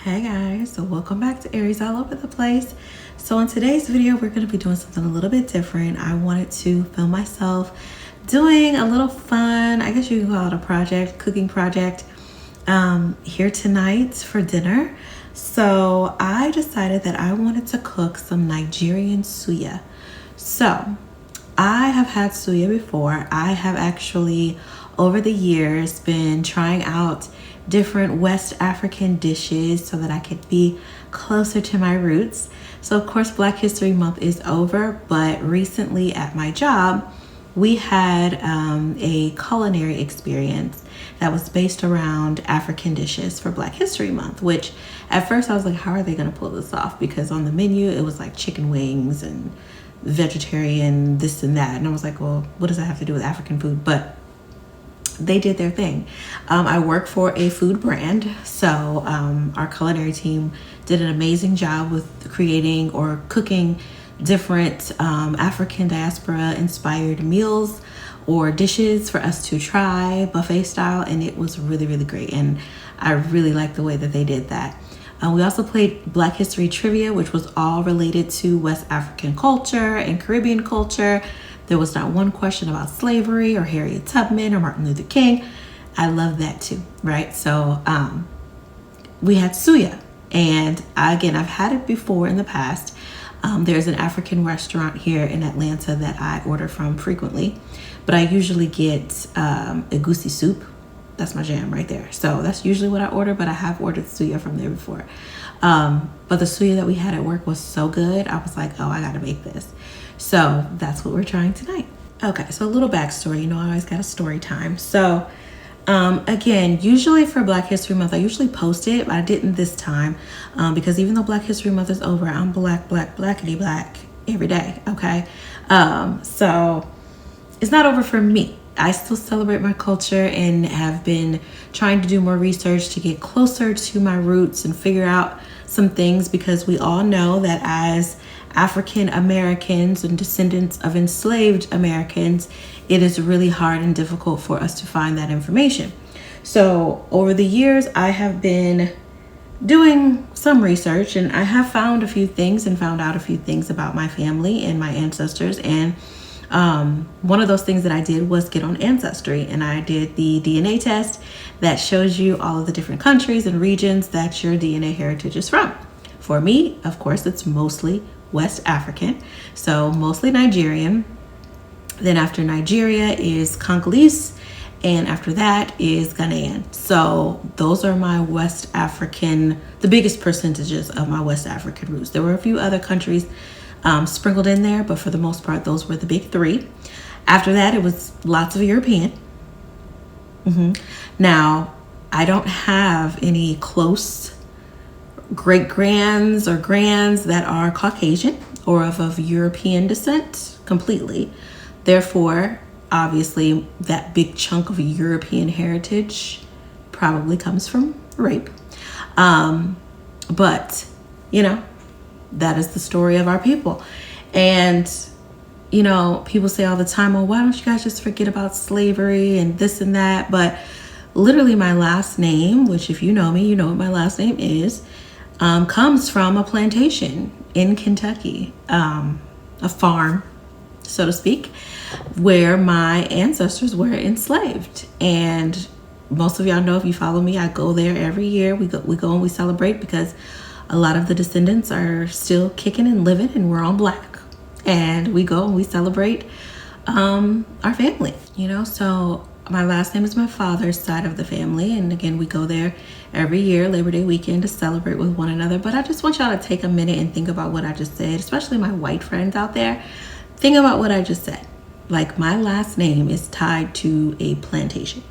Hey guys, so welcome back to Aries All Over the Place. So in today's video, we're going to be doing something a little bit different. I wanted to film myself doing a little fun, I guess you can call it a project, cooking project, here tonight for dinner. So I decided that I wanted to cook some Nigerian suya. So I have had suya before. I have actually, over the years, been trying out different West African dishes so that I could be closer to my roots. So of course, Black History Month is over, but recently at my job, we had a culinary experience that was based around African dishes for Black History Month, which at first I was like, how are they gonna pull this off? Because on the menu, it was like chicken wings and vegetarian, this and that. And I was like, well, what does that have to do with African food? But they did their thing. I work for a food brand, so our culinary team did an amazing job with creating or cooking different African diaspora inspired meals or dishes for us to try buffet style, and it was really, really great. And I really liked the way that they did that. We also played Black History Trivia, which was all related to West African culture and Caribbean culture. There was not one question about slavery or Harriet Tubman or Martin Luther King. I love that too, right? So we had suya. And again, I've had it before in the past. There's an African restaurant here in Atlanta that I order from frequently. But I usually get egusi soup. That's my jam right there. So that's usually what I order, but I have ordered suya from there before. But the suya that we had at work was so good. I was like, oh, I gotta make this. So that's what we're trying tonight. Okay, so a little backstory. You know, I always got a story time. So again, usually for Black History Month, I usually post it, but I didn't this time because even though Black History Month is over, I'm blackity black every day, okay? So it's not over for me. I still celebrate my culture and have been trying to do more research to get closer to my roots and figure out some things, because we all know that as African Americans and descendants of enslaved Americans, it is really hard and difficult for us to find that information. So over the years, I have been doing some research, and I have found a few things and found out a few things about my family and my ancestors. And one of those things that I did was get on Ancestry, and I did the DNA test that shows you all of the different countries and regions that your DNA heritage is from. For me, of course, it's mostly West African, so mostly Nigerian. Then after Nigeria is Congolese, and after that is Ghanaian. So those are my West African, the biggest percentages of my West African roots. There were a few other countries sprinkled in there, but for the most part, those were the big three. After that, it was lots of European. Now, I don't have any close great-grands or grands that are Caucasian or of European descent completely. Therefore, obviously, that big chunk of European heritage probably comes from rape. But, you know, that is the story of our people. And, you know, people say all the time, well, why don't you guys just forget about slavery and this and that? But literally my last name, which if you know me, you know what my last name is, comes from a plantation in Kentucky, a farm, so to speak, where my ancestors were enslaved. And most of y'all know, if you follow me, I go there every year. We go and we celebrate, because a lot of the descendants are still kicking and living, and we're on Black. And we go and we celebrate our family, you know. So my last name is my father's side of the family. And again, we go there every year, Labor Day weekend, to celebrate with one another. But I just want y'all to take a minute and think about what I just said, especially my white friends out there. Think about what I just said. Like, my last name is tied to a plantation.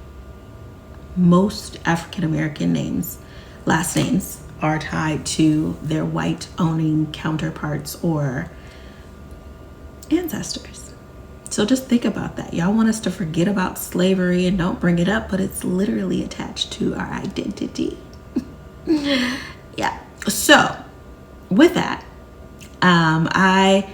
Most African American names, last names, are tied to their white owning counterparts or ancestors. So just think about that. Y'all want us to forget about slavery and don't bring it up, but it's literally attached to our identity. Yeah. So with that, I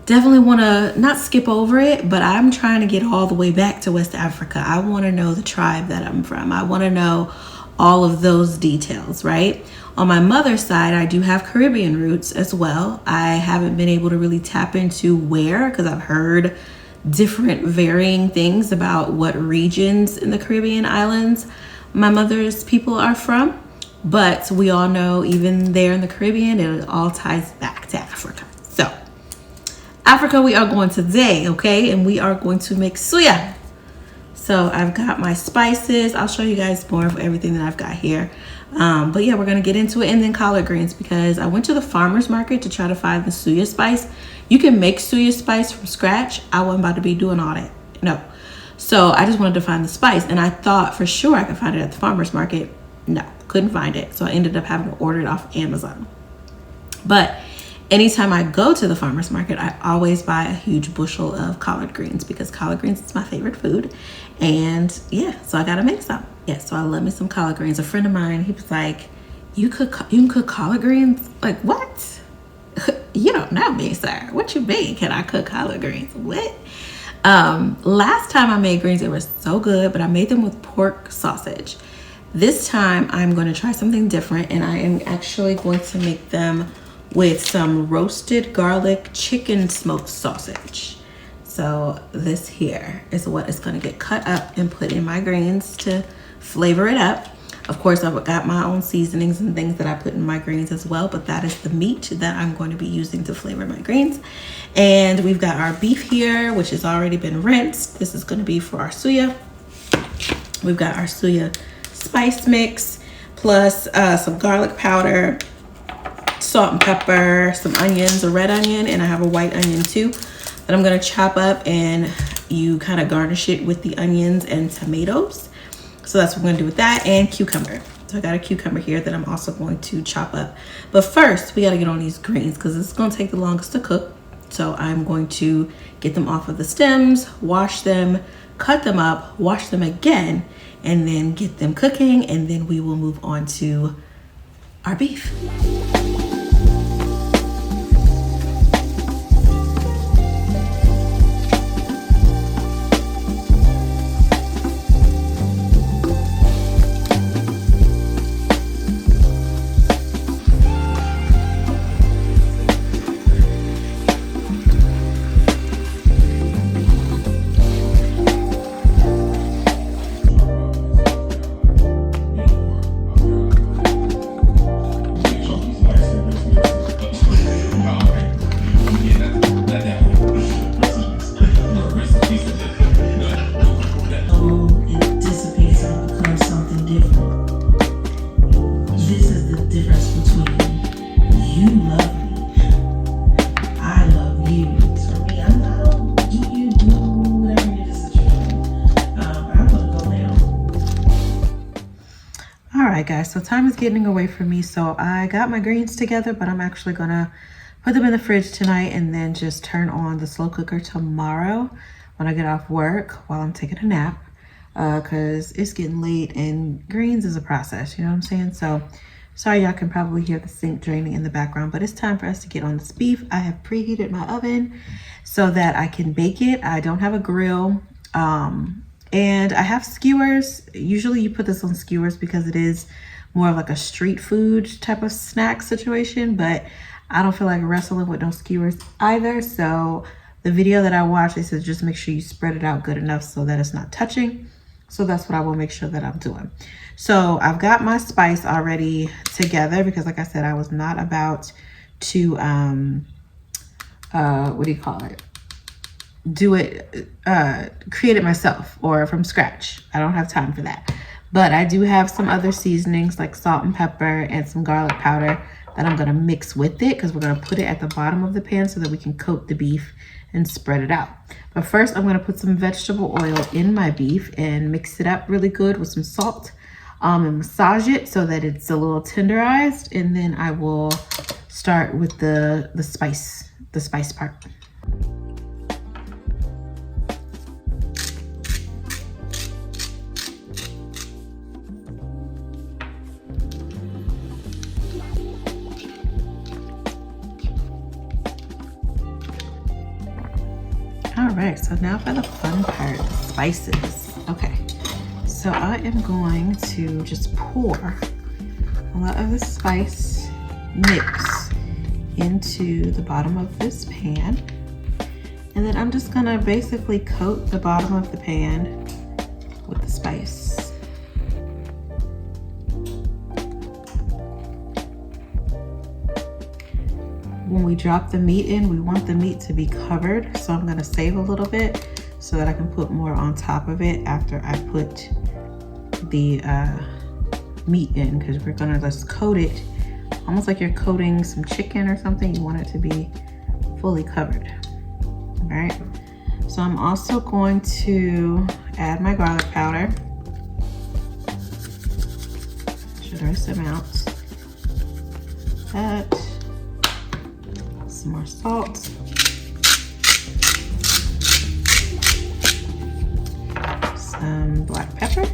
definitely want to not skip over it, but I'm trying to get all the way back to West Africa. I want to know the tribe that I'm from. I want to know all of those details, right? On my mother's side, I do have Caribbean roots as well. I haven't been able to really tap into where, because I've heard different varying things about what regions in the Caribbean islands my mother's people are from. But we all know even there in the Caribbean, it all ties back to Africa. So Africa we are going today, okay? And we are going to make suya. So I've got my spices. I'll show you guys more of everything that I've got here. But yeah, we're gonna get into it. And then collard greens, because I went to the farmer's market to try to find the suya spice. You can make suya spice from scratch. I wasn't about to be doing all that, no. So I just wanted to find the spice, and I thought for sure I could find it at the farmer's market. No, couldn't find it. So I ended up having to order it off Amazon. But anytime I go to the farmer's market, I always buy a huge bushel of collard greens, because collard greens is my favorite food. And yeah, so I gotta make some. Yeah, so I love me some collard greens. A friend of mine, he was like, you can cook collard greens? Like, what? You don't know me, sir. What you mean, can I cook collard greens? What? Last time I made greens, they were so good, but I made them with pork sausage. This time I'm going to try something different, and I am actually going to make them with some roasted garlic chicken smoked sausage. So this here is what is going to get cut up and put in my greens to flavor it up. Of course, I've got my own seasonings and things that I put in my greens as well, but that is the meat that I'm going to be using to flavor my greens. And we've got our beef here, which has already been rinsed. This is going to be for our suya. We've got our suya spice mix, plus some garlic powder, salt and pepper, some onions, a red onion, and I have a white onion too that I'm going to chop up, and you kind of garnish it with the onions and tomatoes. So that's what we're going to do with that, and cucumber. So I got a cucumber here that I'm also going to chop up. But first, we got to get on these greens, because it's going to take the longest to cook. So I'm going to get them off of the stems, wash them, cut them up, wash them again, and then get them cooking, and then we will move on to our beef. Guys, so time is getting away from me, so I got my greens together, but I'm actually gonna put them in the fridge tonight and then just turn on the slow cooker tomorrow when I get off work while I'm taking a nap, because it's getting late and greens is a process, you know what I'm saying? So sorry, y'all can probably hear the sink draining in the background, but it's time for us to get on this beef. I have preheated my oven so that I can bake it. I don't have a grill, and I have skewers. Usually you put this on skewers because it is more of like a street food type of snack situation, but I don't feel like wrestling with no skewers either. So the video that I watched, they said just make sure you spread it out good enough so that it's not touching. So that's what I will make sure that I'm doing. So I've got my spice already together, because like I said, I was not about to, what do you call it? Create it myself or from scratch. I don't have time for that. But I do have some other seasonings like salt and pepper and some garlic powder that I'm gonna mix with it, because we're gonna put it at the bottom of the pan so that we can coat the beef and spread it out. But first I'm gonna put some vegetable oil in my beef and mix it up really good with some salt, and massage it so that it's a little tenderized, and then I will start with the spice part. All right, so now for the fun part, the spices. Okay, So I am going to just pour a lot of the spice mix into the bottom of this pan. And then I'm just gonna basically coat the bottom of the pan with the spice. When we drop the meat in, we want the meat to be covered. So I'm gonna save a little bit so that I can put more on top of it after I put the meat in, because we're gonna just coat it almost like you're coating some chicken or something. You want it to be fully covered. All right, so I'm also going to add my garlic powder, generous amount. That, some more salt, some black pepper,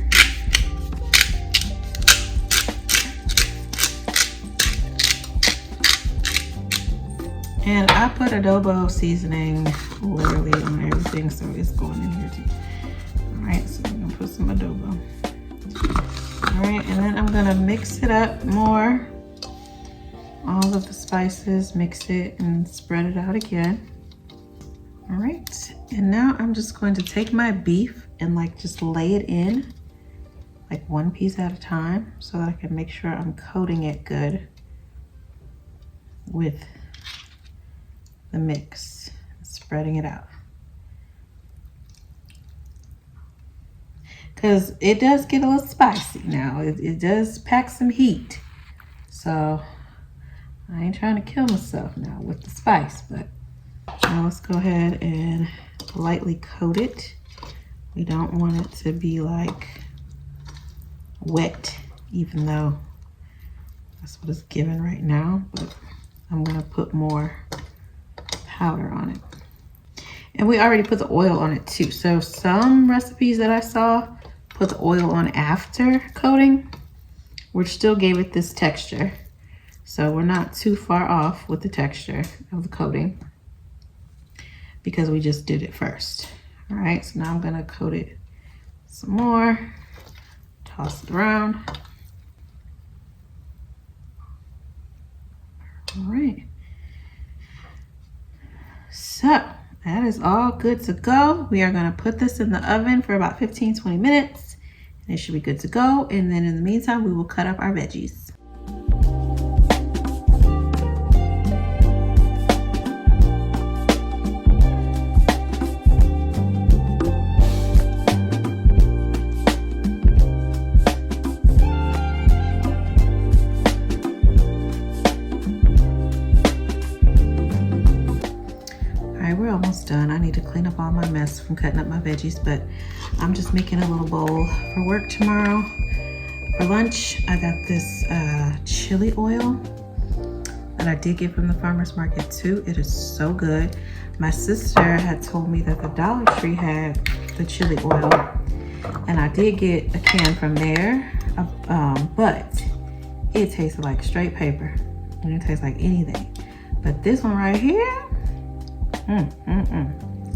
and I put adobo seasoning literally on everything, so it's going in here too. All right, so I'm gonna put some adobo. All right, and then I'm gonna mix it up more. All of the spices, mix it and spread it out again. All right, and now I'm just going to take my beef and like just lay it in like one piece at a time so that I can make sure I'm coating it good with the mix, spreading it out. Because it does get a little spicy now. It does pack some heat. So I ain't trying to kill myself now with the spice, but now let's go ahead and lightly coat it. We don't want it to be like wet, even though that's what it's given right now, but I'm gonna put more powder on it. And we already put the oil on it too. So some recipes that I saw put the oil on after coating, which still gave it this texture. So we're not too far off with the texture of the coating because we just did it first. All right, so now I'm gonna coat it some more, toss it around. All right. So that is all good to go. We are gonna put this in the oven for about 15-20 minutes and it should be good to go. And then in the meantime, we will cut up our veggies. We're almost done. I need to clean up all my mess from cutting up my veggies, but I'm just making a little bowl for work tomorrow. For lunch, I got this chili oil that I did get from the farmer's market too. It is so good. My sister had told me that the Dollar Tree had the chili oil, and I did get a can from there, but it tasted like straight paper. It didn't taste like anything. But this one right here,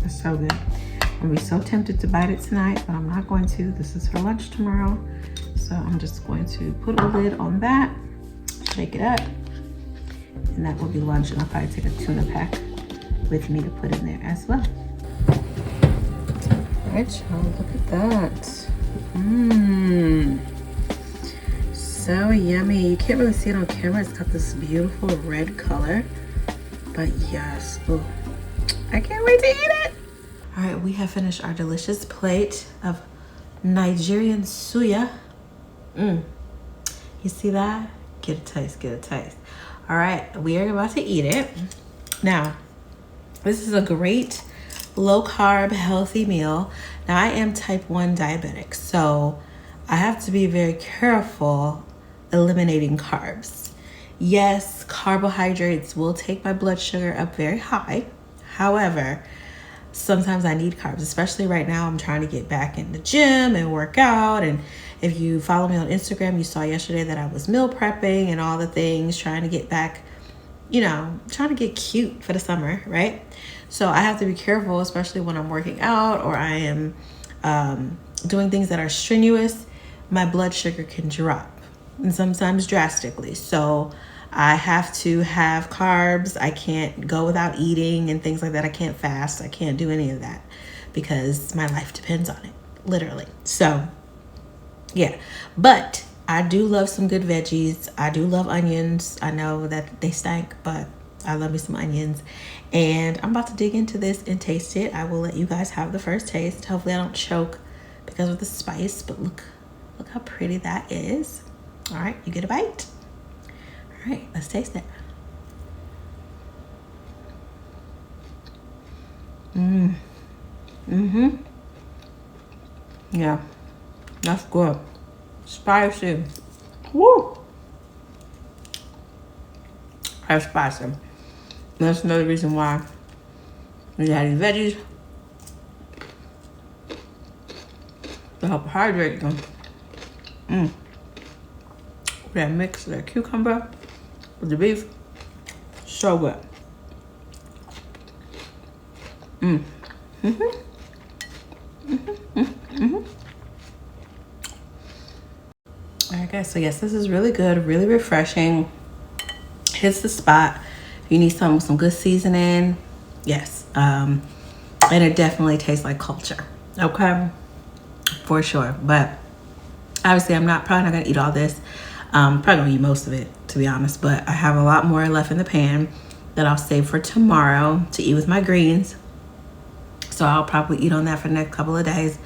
it's so good. I'm gonna be so tempted to bite it tonight, but I'm not going to. This is for lunch tomorrow. So I'm just going to put a lid on that, shake it up, and that will be lunch. And I'll probably take a tuna pack with me to put in there as well. All right, y'all, look at that. So yummy. You can't really see it on camera. It's got this beautiful red color, but yes, ooh, I can't wait to eat it. All right, we have finished our delicious plate of Nigerian suya. You see that? Get a taste, get a taste. All right, we are about to eat it. Now, this is a great low carb, healthy meal. Now, I am type 1 diabetic, so I have to be very careful eliminating carbs. Yes, carbohydrates will take my blood sugar up very high. However, sometimes I need carbs, especially right now. I'm trying to get back in the gym and work out. And if you follow me on Instagram, you saw yesterday that I was meal prepping and all the things, trying to get back, you know, trying to get cute for the summer, right? So I have to be careful, especially when I'm working out or I am doing things that are strenuous, my blood sugar can drop, and sometimes drastically. So I have to have carbs. I can't go without eating and things like that. I can't fast. I can't do any of that because my life depends on it, literally. So yeah, but I do love some good veggies. I do love onions. I know that they stank, but I love me some onions. And I'm about to dig into this and taste it. I will let you guys have the first taste. Hopefully I don't choke because of the spice, but look how pretty that is. All right, you get a bite. All right, let's taste it. Yeah, that's good. Spicy. Woo! That's spicy. That's another reason why when you have these veggies to help hydrate them. That mix, that cucumber with the beef, so good. Okay, so yes, this is really good, really refreshing. Hits the spot. If you need something with some good seasoning, yes. And it definitely tastes like culture. Okay, for sure. But obviously, I'm probably not gonna eat all this. Probably gonna eat most of it, to be honest. But I have a lot more left in the pan that I'll save for tomorrow to eat with my greens. So I'll probably eat on that for the next couple of days,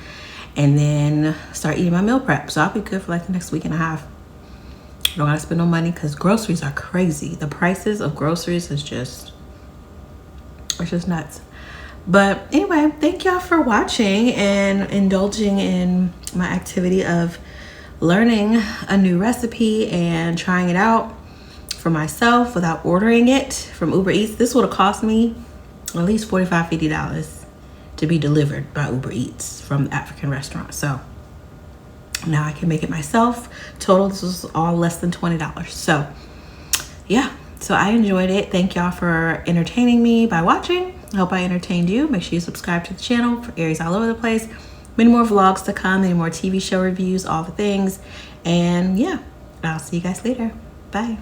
and then start eating my meal prep. So I'll be good for like the next week and a half. Don't gotta spend no money because groceries are crazy. The prices of groceries is just, it's just nuts. But anyway, thank y'all for watching and indulging in my activity of learning a new recipe and trying it out for myself without ordering it from Uber Eats. This would have cost me at least $45, $50 to be delivered by Uber Eats from the African restaurant. So now I can make it myself. Total, this was all less than $20. So yeah, so I enjoyed it. Thank y'all for entertaining me by watching. I hope I entertained you. Make sure you subscribe to the channel for Aries all over the place. Many more vlogs to come, many more TV show reviews, all the things. And yeah, I'll see you guys later. Bye.